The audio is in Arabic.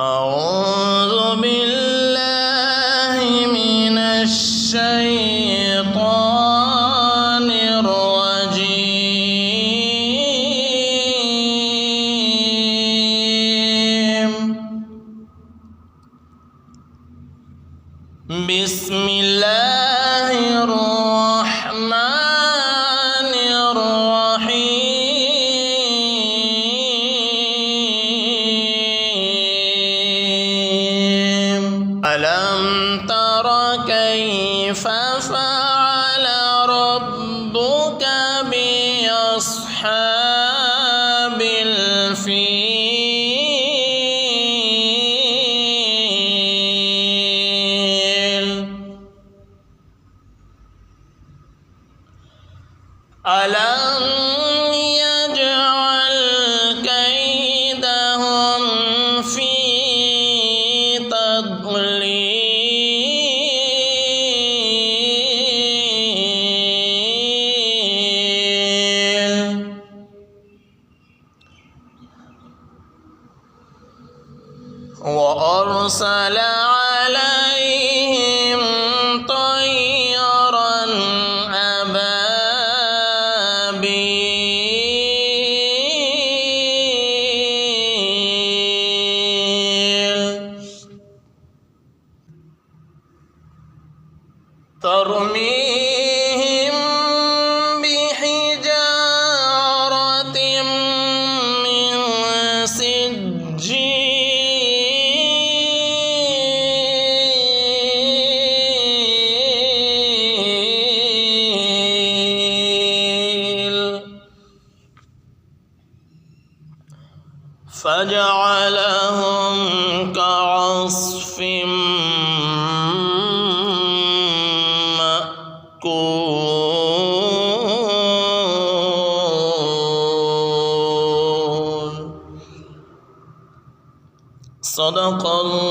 أعوذ بالله من الشيطان الرجيم. بسم الله الرحمن الرحيم. ألم تر كيف فعل ربك بأصحاب الفيل؟ ألم يجعل كيدهم في تضليل؟ وأرسل عليهم طيرا أبابيل ترميهم بحجارة من سجيل فجعلهم كعصف مأكول. صدق الله.